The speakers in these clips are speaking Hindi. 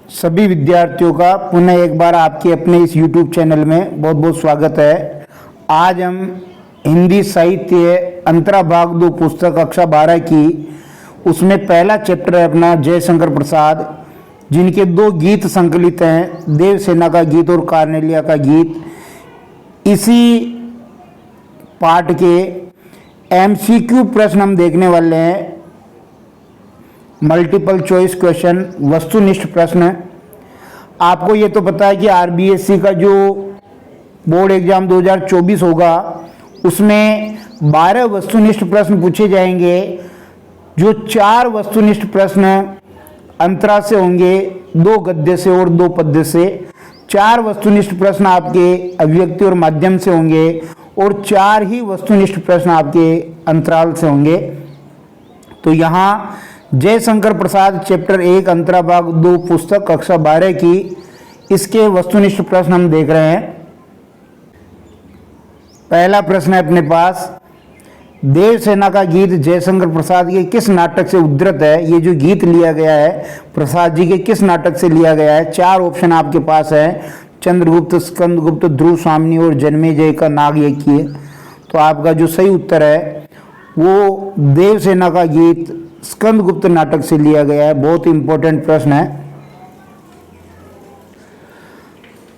सभी विद्यार्थियों का पुनः एक बार आपके अपने इस YouTube चैनल में बहुत बहुत स्वागत है। आज हम हिंदी साहित्य अंतरा भाग 2 पुस्तक कक्षा 12 की उसमें पहला चैप्टर है अपना जयशंकर प्रसाद, जिनके 2 गीत संकलित हैं, देवसेना का गीत और कार्नेलिया का गीत। इसी पाठ के MCQ प्रश्न हम देखने वाले हैं, मल्टीपल चॉइस क्वेश्चन, वस्तुनिष्ठ प्रश्न। आपको ये तो पता है कि RBSC का जो बोर्ड एग्जाम 2024 होगा उसमें 12 वस्तुनिष्ठ प्रश्न पूछे जाएंगे, जो 4 वस्तुनिष्ठ प्रश्न अंतरा से होंगे, 2 गद्य से और 2 पद्य से। 4 वस्तुनिष्ठ प्रश्न आपके अभिव्यक्ति और माध्यम से होंगे और 4 ही वस्तुनिष्ठ प्रश्न आपके अंतराल से होंगे। तो यहाँ जयशंकर प्रसाद चैप्टर 1 अंतरा भाग 2 पुस्तक कक्षा 12 की इसके वस्तुनिष्ठ प्रश्न हम देख रहे हैं। पहला प्रश्न है अपने पास, देवसेना का गीत जयशंकर प्रसाद के किस नाटक से उद्धृत है? ये जो गीत लिया गया है प्रसाद जी के किस नाटक से लिया गया है? 4 ऑप्शन आपके पास है, चंद्रगुप्त, स्कंदगुप्त, ध्रुव स्वामिनी और जन्मेजय का नागयज्ञ। तो आपका जो सही उत्तर है वो देवसेना का गीत स्कंदगुप्त नाटक से लिया गया है। बहुत इंपॉर्टेंट प्रश्न है।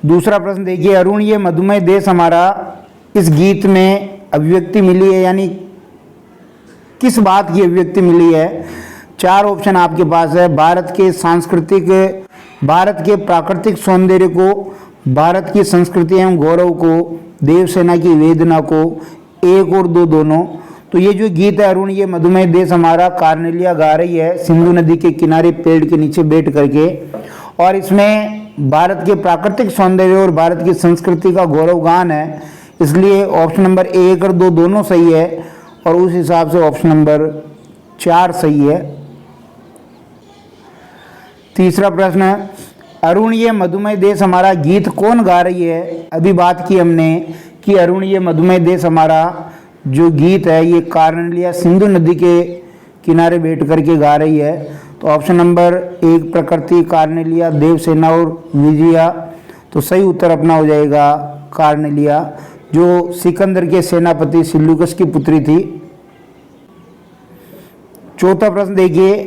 दूसरा प्रश्न देखिए, अरुण ये मधुमेह देश हमारा, इस गीत में अभिव्यक्ति मिली है, यानी किस बात की अभिव्यक्ति मिली है? 4 ऑप्शन आपके पास है, भारत के प्राकृतिक सौंदर्य को, भारत की संस्कृति एवं गौरव को, देवसेना की वेदना को, 1 और 2 दोनों। तो ये जो गीत है अरुण ये मधुमेह देश हमारा, कार्नेलिया गा रही है सिंधु नदी के किनारे पेड़ के नीचे बैठ करके, और इसमें भारत के प्राकृतिक सौंदर्य और भारत की संस्कृति का गौरव गान है। इसलिए ऑप्शन नंबर 1 और 2 दोनों सही है, और उस हिसाब से ऑप्शन नंबर 4 सही है। तीसरा प्रश्न है, अरुण ये मधुमेह देश हमारा गीत कौन गा रही है? अभी बात की हमने कि अरुण ये मधुमेह देश हमारा जो गीत है ये कार्नेलिया सिंधु नदी के किनारे बैठ करके गा रही है। तो ऑप्शन नंबर 1 प्रकृति, कार्नेलिया, देवसेना और विजया। तो सही उत्तर अपना हो जाएगा कार्नेलिया, जो सिकंदर के सेनापति सिल्यूकस की पुत्री थी। चौथा प्रश्न देखिए,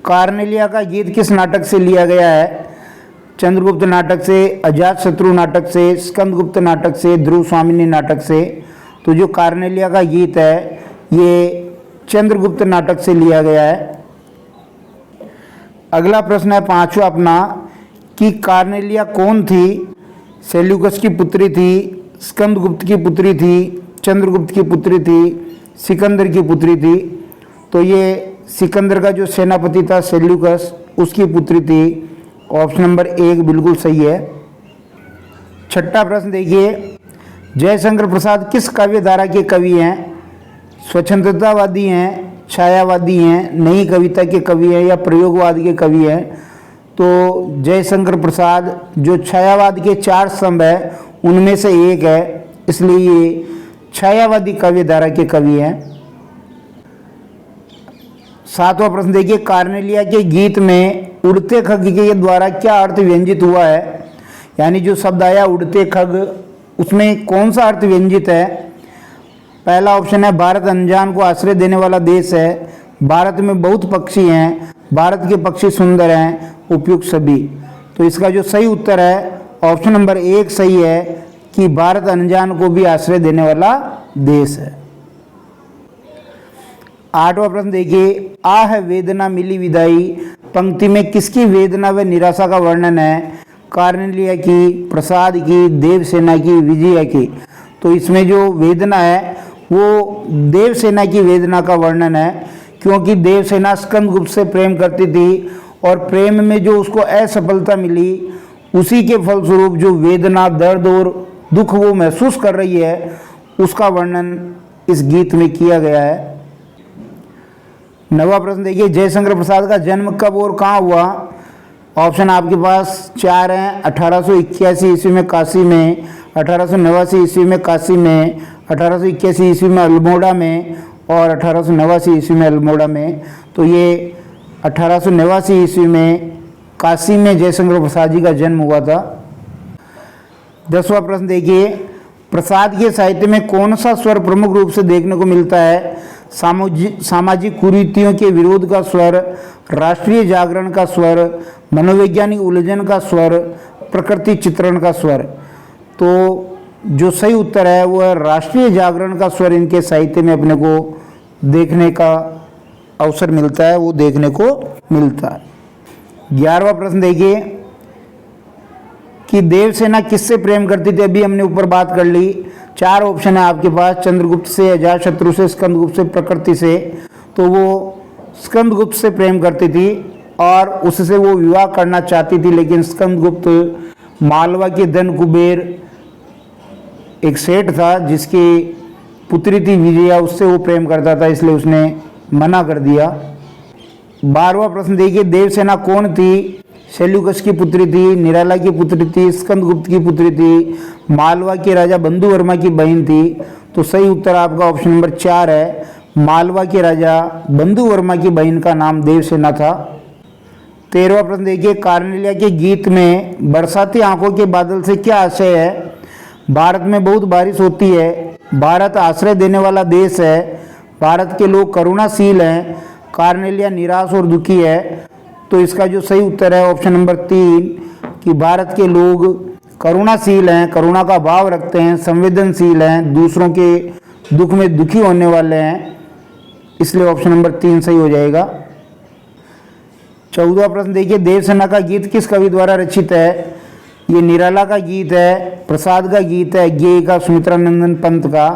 कार्नेलिया का गीत किस नाटक से लिया गया है? चंद्रगुप्त नाटक से, अजातशत्रु नाटक से, स्कंदगुप्त नाटक से, ध्रुव स्वामिनी नाटक से। तो जो कार्नेलिया का गीत है ये चंद्रगुप्त नाटक से लिया गया है। अगला प्रश्न है 5वां अपना, कि कार्नेलिया कौन थी? सेल्यूकस की पुत्री थी, स्कंदगुप्त की पुत्री थी, चंद्रगुप्त की पुत्री थी, सिकंदर की पुत्री थी। तो ये सिकंदर का जो सेनापति था सेल्यूकस, उसकी पुत्री थी। ऑप्शन नंबर 1 बिल्कुल सही है। छठा प्रश्न देखिए, जयशंकर प्रसाद किस काव्य धारा के कवि हैं? स्वतंत्रतावादी हैं, छायावादी हैं, नई कविता के कवि हैं या प्रयोगवाद के कवि हैं? तो जयशंकर प्रसाद जो छायावाद के 4 स्तंभ है उनमें से एक है, इसलिए ये छायावादी काव्य धारा के कवि हैं। 7वां प्रश्न देखिए, कार्नेलिया के गीत में उड़ते खग के द्वारा क्या अर्थ व्यंजित हुआ है? यानी जो शब्द आया उड़ते खग, उसमें कौन सा अर्थ व्यंजित है? पहला ऑप्शन है, भारत अनजान को आश्रय देने वाला देश है, भारत में बहुत पक्षी हैं, भारत के पक्षी सुंदर हैं, उपयुक्त सभी। तो इसका जो सही उत्तर है ऑप्शन नंबर 1 सही है कि भारत अनजान को भी आश्रय देने वाला देश है। 8वां प्रश्न देखिए, आह वेदना मिली विदाई पंक्ति में किसकी वेदना व निराशा का वर्णन है? कार्नेलिया की, प्रसाद की, देवसेना की, विजया की। तो इसमें जो वेदना है वो देवसेना की वेदना का वर्णन है, क्योंकि देवसेना स्कंदगुप्त से प्रेम करती थी और प्रेम में जो उसको असफलता मिली उसी के फलस्वरूप जो वेदना, दर्द और दुख वो महसूस कर रही है उसका वर्णन इस गीत में किया गया है। 9वां प्रश्न देखिए, जयशंकर प्रसाद का जन्म कब और कहाँ हुआ? ऑप्शन आपके पास 4 हैं, 1881 ईस्वी में काशी में, 1889 ईस्वी में काशी में, 1881 ईस्वी में अल्मोड़ा में और 1889 ईस्वी में अल्मोड़ा में। तो ये 1889 ईस्वी में काशी में जयशंकर प्रसाद जी का जन्म हुआ था। 10वां प्रश्न देखिए, प्रसाद के साहित्य में कौन सा स्वर प्रमुख रूप से देखने को मिलता है? सामाजिक कुरीतियों के विरोध का स्वर, राष्ट्रीय जागरण का स्वर, मनोवैज्ञानिक उलझन का स्वर, प्रकृति चित्रण का स्वर। तो जो सही उत्तर है वो है राष्ट्रीय जागरण का स्वर इनके साहित्य में अपने को देखने का अवसर मिलता है, वो देखने को मिलता है। 11वां प्रश्न देखिए कि देवसेना किससे प्रेम करती थी? अभी हमने ऊपर बात कर ली। 4 ऑप्शन है आपके पास, चंद्रगुप्त से, अजातशत्रु से, स्कंदगुप्त से, प्रकृति से। तो वो स्कंदगुप्त से प्रेम करती थी और उससे वो विवाह करना चाहती थी, लेकिन स्कंदगुप्त मालवा के धन कुबेर एक सेठ था जिसकी पुत्री थी विजया, उससे वो प्रेम करता था, इसलिए उसने मना कर दिया। 12वां प्रश्न देखिए, देवसेना कौन थी? सेल्यूकस की पुत्री थी, निराला की पुत्री थी, स्कंदगुप्त की पुत्री थी, मालवा के राजा बंधुवर्मा की बहन थी। तो सही उत्तर आपका ऑप्शन नंबर 4 है, मालवा के राजा बंधुवर्मा की बहन का नाम देवसेना था। 13वां प्रश्न देखिए, कार्नेलिया के गीत में बरसाती आंखों के बादल से क्या आशय है? भारत में बहुत बारिश होती है, भारत आश्रय देने वाला देश है, भारत के लोग करुणाशील हैं, कार्नेलिया निराश और दुखी है। तो इसका जो सही उत्तर है ऑप्शन नंबर 3 कि भारत के लोग करुणाशील हैं, करुणा का भाव रखते हैं, संवेदनशील हैं, दूसरों के दुख में दुखी होने वाले हैं, इसलिए ऑप्शन नंबर 3 सही हो जाएगा। 14वां प्रश्न देखिए, देवसेना का गीत किस कवि द्वारा रचित है? ये निराला का गीत है, प्रसाद का गीत है, गेय का, सुमित्रानंदन पंत का।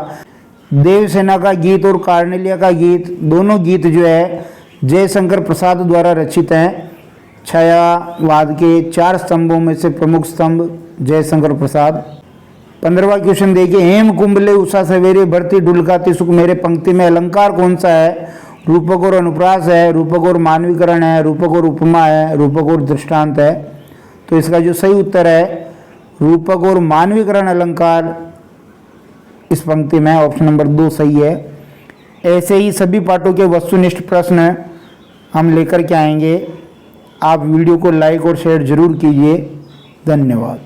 देवसेना का गीत और कार्नेलिया का गीत, दोनों गीत जो है जयशंकर प्रसाद द्वारा रचित हैं। छायावाद के 4 स्तंभों में से प्रमुख स्तंभ जयशंकर प्रसाद। 15वां क्वेश्चन देखिए, हेम कुंभले उषा सवेरे भरती ढुलकाती सुख मेरे पंक्ति में अलंकार कौन सा है? रूपक और अनुप्रास है, रूपक और मानवीकरण है, रूपक और उपमा है, रूपक और दृष्टांत है। तो इसका जो सही उत्तर है रूपक और मानवीकरण अलंकार इस पंक्ति में, ऑप्शन नंबर 2 सही है। ऐसे ही सभी पाठों के वस्तुनिष्ठ प्रश्न हम लेकर के आएंगे। आप वीडियो को लाइक और शेयर जरूर कीजिए। धन्यवाद।